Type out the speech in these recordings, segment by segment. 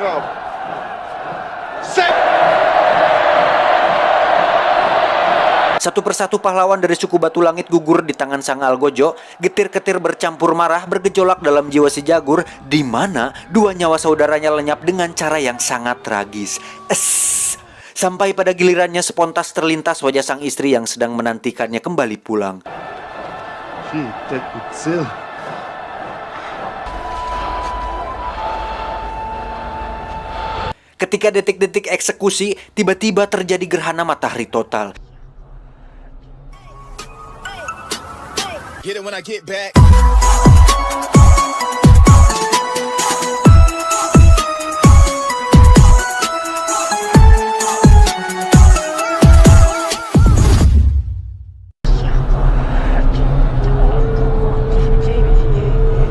Ivanov. Satu persatu pahlawan dari suku Batu Langit gugur di tangan Sang Algojo. Getir-ketir bercampur marah bergejolak dalam jiwa si Jagur, di mana dua nyawa saudaranya lenyap dengan cara yang sangat tragis. Sampai pada gilirannya sepontas terlintas wajah sang istri yang sedang menantikannya kembali pulang. Ketika detik-detik eksekusi, tiba-tiba terjadi gerhana matahari total. Get it when I get back.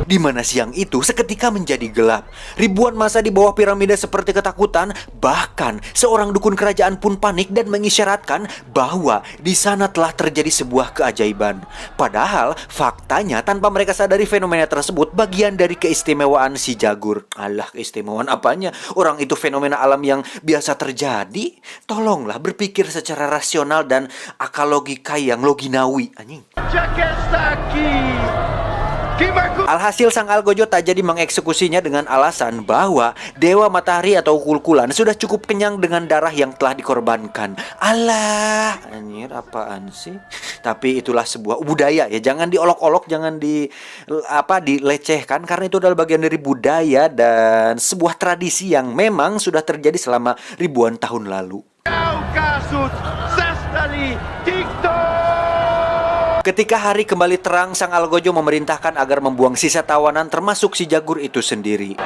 Di mana siang itu seketika menjadi gelap. Ribuan massa di bawah piramida seperti ketakutan, bahkan seorang dukun kerajaan pun panik dan mengisyaratkan bahwa di sana telah terjadi sebuah keajaiban. Padahal faktanya tanpa mereka sadari fenomena tersebut bagian dari keistimewaan si Jagur. Alah, keistimewaan apanya? Orang itu fenomena alam yang biasa terjadi. Tolonglah berpikir secara rasional dan akal logika yang loginawi. Anjing. Alhasil Sang Algojo tak jadi mengeksekusinya dengan alasan bahwa Dewa Matahari atau Kulkulan sudah cukup kenyang dengan darah yang telah dikorbankan. Alah, anjir apaan sih? Tapi itulah sebuah budaya ya, jangan diolok-olok, jangan dilecehkan karena itu adalah bagian dari budaya dan sebuah tradisi yang memang sudah terjadi selama ribuan tahun lalu. Ketika hari kembali terang, Sang Algojo memerintahkan agar membuang sisa tawanan termasuk si Jagur itu sendiri.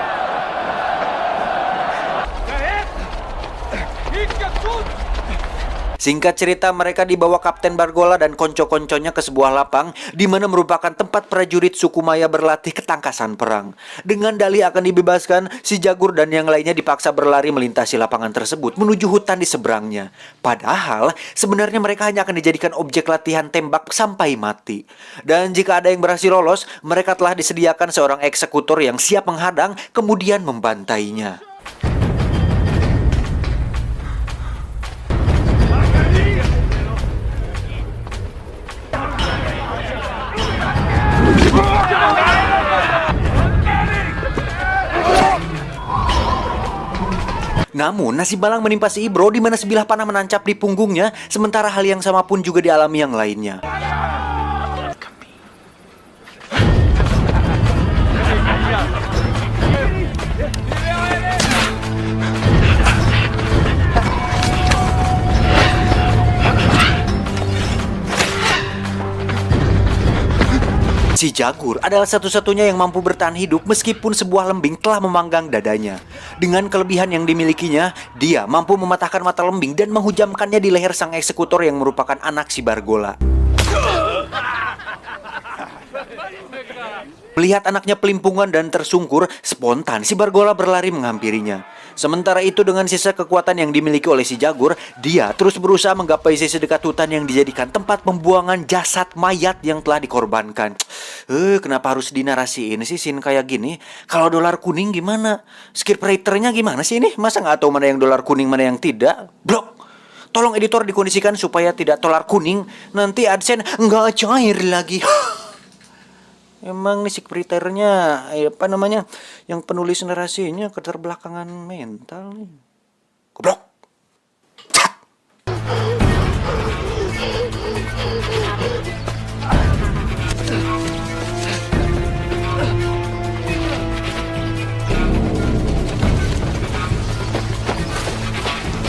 Singkat cerita, mereka dibawa Kapten Bargola dan konco-konconya ke sebuah lapang di mana merupakan tempat prajurit suku Maya berlatih ketangkasan perang. Dengan dalih akan dibebaskan, si Jagur dan yang lainnya dipaksa berlari melintasi lapangan tersebut menuju hutan di seberangnya. Padahal, sebenarnya mereka hanya akan dijadikan objek latihan tembak sampai mati. Dan jika ada yang berhasil lolos, mereka telah disediakan seorang eksekutor yang siap menghadang kemudian membantainya. Namun, nasib malang menimpa si Ibro di mana sebilah panah menancap di punggungnya, sementara hal yang sama pun juga dialami yang lainnya. Si Jagur adalah satu-satunya yang mampu bertahan hidup meskipun sebuah lembing telah memanggang dadanya. Dengan kelebihan yang dimilikinya, dia mampu mematahkan mata lembing dan menghujamkannya di leher sang eksekutor yang merupakan anak si Bargola. Melihat anaknya pelimpungan dan tersungkur, spontan si Bargola berlari menghampirinya. Sementara itu dengan sisa kekuatan yang dimiliki oleh si Jagur, dia terus berusaha menggapai sisi dekat hutan yang dijadikan tempat pembuangan jasad mayat yang telah dikorbankan. Kenapa harus dinarasiin sih scene kayak gini? Kalau dolar kuning gimana? Scriptwriter-nya gimana sih ini? Masa nggak tahu mana yang dolar kuning mana yang tidak? Blok! Tolong editor dikondisikan supaya tidak dolar kuning. Nanti AdSense nggak cair lagi. Emang nih scriptwriter-nya yang penulis narasinya keterbelakangan mental nih. Goblok.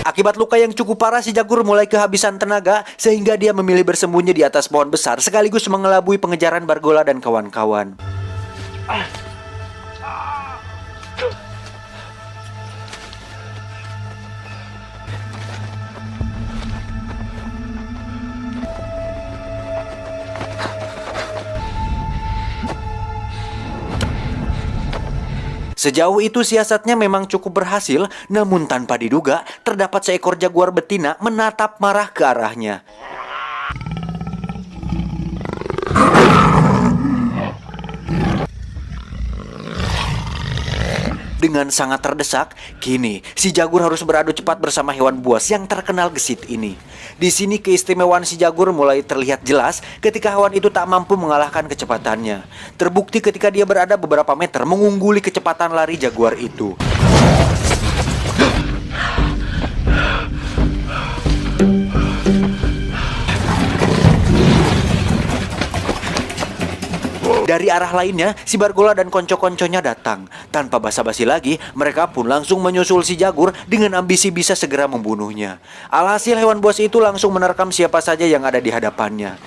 Akibat luka yang cukup parah, si Jagur mulai kehabisan tenaga sehingga dia memilih bersembunyi di atas pohon besar sekaligus mengelabui pengejaran Bargola dan kawan-kawan. Sejauh itu siasatnya memang cukup berhasil, namun tanpa diduga terdapat seekor jaguar betina menatap marah ke arahnya. Dengan sangat terdesak, kini si Jagur harus beradu cepat bersama hewan buas yang terkenal gesit ini. Di sini keistimewaan si Jagur mulai terlihat jelas ketika hewan itu tak mampu mengalahkan kecepatannya. Terbukti ketika dia berada beberapa meter mengungguli kecepatan lari Jaguar itu. Dari arah lainnya, si Bargola dan konco-konconya datang. Tanpa basa-basi lagi, mereka pun langsung menyusul si Jagur dengan ambisi bisa segera membunuhnya. Alhasil hewan buas itu langsung menerkam siapa saja yang ada di hadapannya.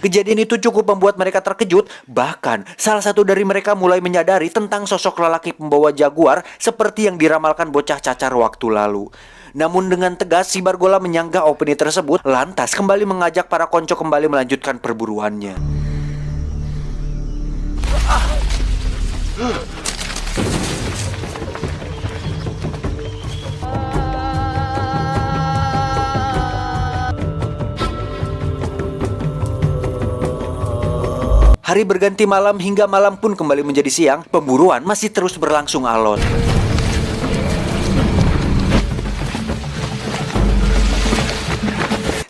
Kejadian itu cukup membuat mereka terkejut, bahkan salah satu dari mereka mulai menyadari tentang sosok lelaki pembawa Jaguar seperti yang diramalkan bocah cacar waktu lalu. Namun dengan tegas si Bargola menyanggah opini tersebut, lantas kembali mengajak para konco kembali melanjutkan perburuannya. Hari berganti malam hingga malam pun kembali menjadi siang, pemburuan masih terus berlangsung alot.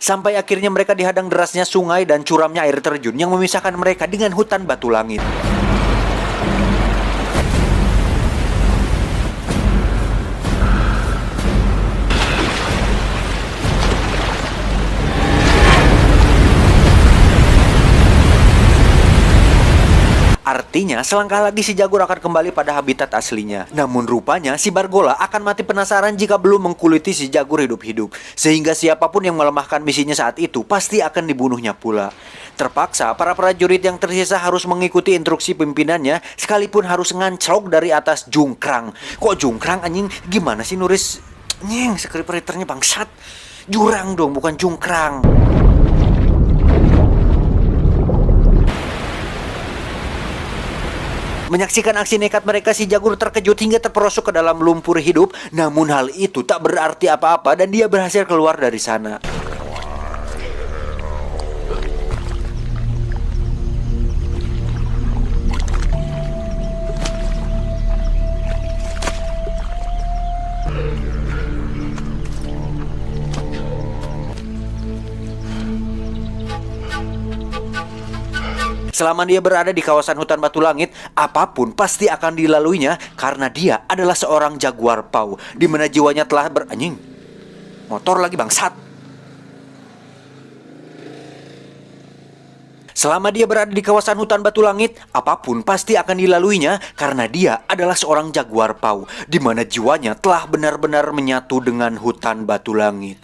Sampai akhirnya mereka dihadang derasnya sungai dan curamnya air terjun yang memisahkan mereka dengan hutan batu langit. Artinya, selangkah lagi si Jagur akan kembali pada habitat aslinya. Namun rupanya, si Bargola akan mati penasaran jika belum mengkuliti si Jagur hidup-hidup. Sehingga siapapun yang melemahkan misinya saat itu, pasti akan dibunuhnya pula. Terpaksa, para prajurit yang tersisa harus mengikuti instruksi pimpinannya, sekalipun harus nganclok dari atas jungkrang. Kok jungkrang anjing? Gimana sih nulis? Nyeng, scriptwriternya bangsat. Jurang dong, bukan jungkrang. Menyaksikan aksi nekat mereka, si Jagur terkejut hingga terperosok ke dalam lumpur hidup. Namun hal itu tak berarti apa-apa dan dia berhasil keluar dari sana. Selama dia berada di kawasan hutan batu langit, apapun pasti akan dilaluinya karena dia adalah seorang jaguar pau, di mana jiwanya telah beranjing. Motor lagi bangsat. Selama dia berada di kawasan hutan batu langit, apapun pasti akan dilaluinya karena dia adalah seorang jaguar pau, di mana jiwanya telah benar-benar menyatu dengan hutan batu langit.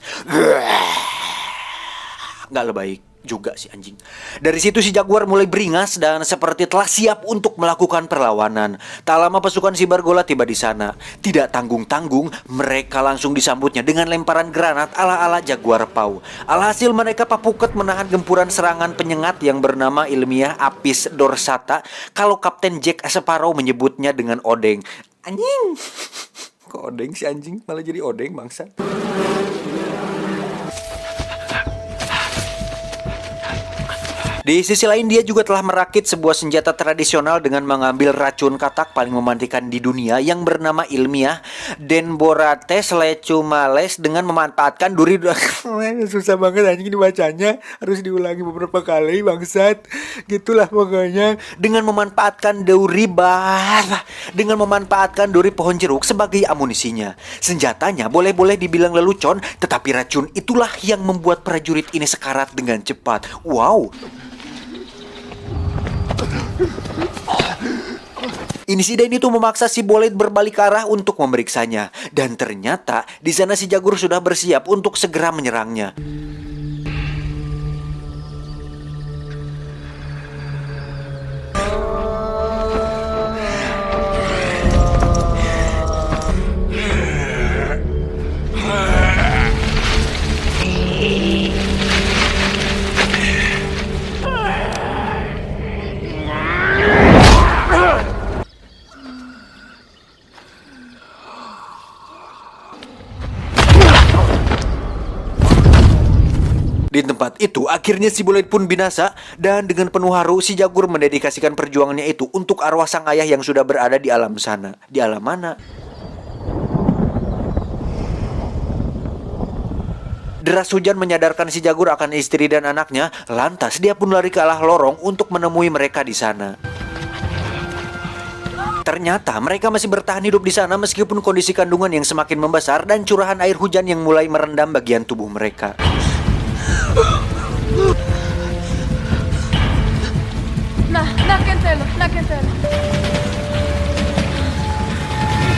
Nggak lebay juga si anjing. Dari situ si Jaguar mulai beringas dan seperti telah siap untuk melakukan perlawanan. Tak lama pasukan si Bargola tiba di sana. Tidak tanggung-tanggung, mereka langsung disambutnya dengan lemparan granat ala-ala Jaguar pau. Alhasil mereka papuket menahan gempuran serangan penyengat yang bernama ilmiah Apis dorsata, kalau Kapten Jack Sparrow menyebutnya dengan odeng. Anjing. Kok odeng si anjing malah jadi odeng bangsa. Di sisi lain dia juga telah merakit sebuah senjata tradisional dengan mengambil racun katak paling mematikan di dunia yang bernama ilmiah Denborates lecumales dengan memanfaatkan duri. Susah banget anjing dibacanya, harus diulangi beberapa kali bangsat. Gitulah pokoknya. Dengan memanfaatkan duri pohon jeruk sebagai amunisinya. Senjatanya boleh-boleh dibilang lelucon, tetapi racun itulah yang membuat prajurit ini sekarat dengan cepat. Wow. Insiden itu memaksa si Bolide berbalik arah untuk memeriksanya. Dan ternyata di sana si Jagur sudah bersiap untuk segera menyerangnya. Di tempat itu, akhirnya si Bullet pun binasa, dan dengan penuh haru, si Jagur mendedikasikan perjuangannya itu untuk arwah sang ayah yang sudah berada di alam sana. Di alam mana? Deras hujan menyadarkan si Jagur akan istri dan anaknya, lantas dia pun lari ke arah lorong untuk menemui mereka di sana. Ternyata mereka masih bertahan hidup di sana meskipun kondisi kandungan yang semakin membesar dan curahan air hujan yang mulai merendam bagian tubuh mereka.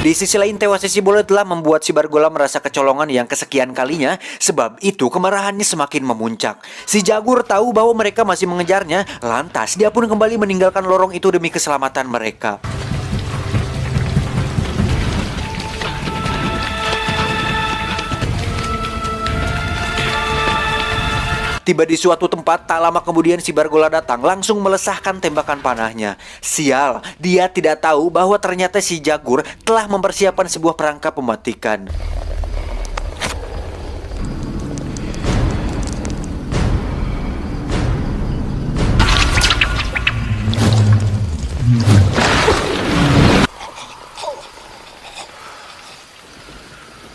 Di sisi lain, tewasnya si Bullet telah membuat si Bargola merasa kecolongan yang kesekian kalinya. Sebab itu kemarahannya semakin memuncak. Si Jagur tahu bahwa mereka masih mengejarnya, lantas dia pun kembali meninggalkan lorong itu demi keselamatan mereka. Tiba di suatu tempat, tak lama kemudian si Bargola datang langsung melesahkan tembakan panahnya. Sial, dia tidak tahu bahwa ternyata si Jagur telah mempersiapkan sebuah perangkap mematikan.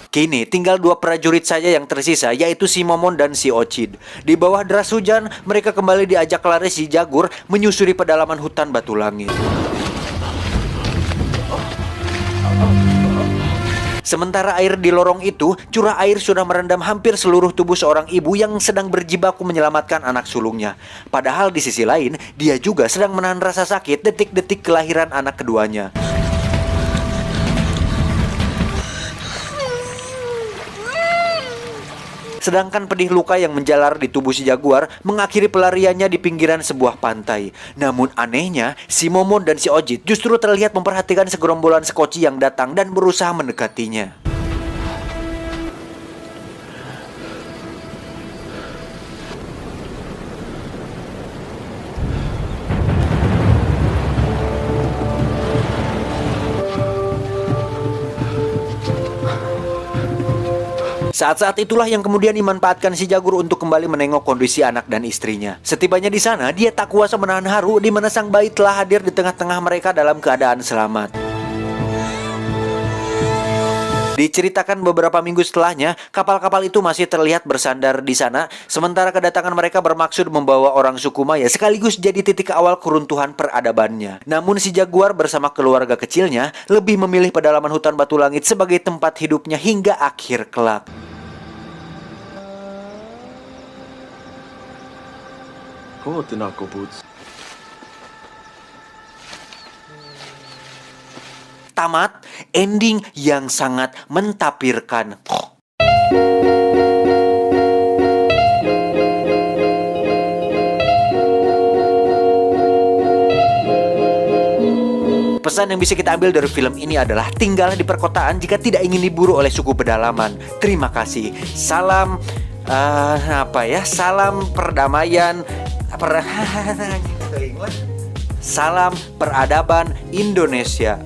Kini tinggal dua prajurit saja yang tersisa, yaitu si Momon dan si Ocid. Di bawah deras hujan, mereka kembali diajak lari si Jagur menyusuri pedalaman hutan batu langit. Sementara air di lorong itu, curah air sudah merendam hampir seluruh tubuh seorang ibu yang sedang berjibaku menyelamatkan anak sulungnya. Padahal di sisi lain, dia juga sedang menahan rasa sakit detik-detik kelahiran anak keduanya. Sedangkan pedih luka yang menjalar di tubuh si Jaguar mengakhiri pelariannya di pinggiran sebuah pantai. Namun anehnya, si Momon dan si Ocid justru terlihat memperhatikan segerombolan sekoci yang datang dan berusaha mendekatinya. Saat-saat itulah yang kemudian dimanfaatkan si Jagur untuk kembali menengok kondisi anak dan istrinya. Setibanya di sana, dia tak kuasa menahan haru di mana sang bayi telah hadir di tengah-tengah mereka dalam keadaan selamat. Diceritakan beberapa minggu setelahnya, kapal-kapal itu masih terlihat bersandar di sana, sementara kedatangan mereka bermaksud membawa orang suku Maya sekaligus jadi titik awal keruntuhan peradabannya. Namun si Jaguar bersama keluarga kecilnya lebih memilih pedalaman hutan batu langit sebagai tempat hidupnya hingga akhir kelak. Tamat, ending yang sangat mentapirkan. Pesan yang bisa kita ambil dari film ini adalah tinggallah di perkotaan jika tidak ingin diburu oleh suku pedalaman. Terima kasih. Salam salam perdamaian. Salam peradaban Indonesia.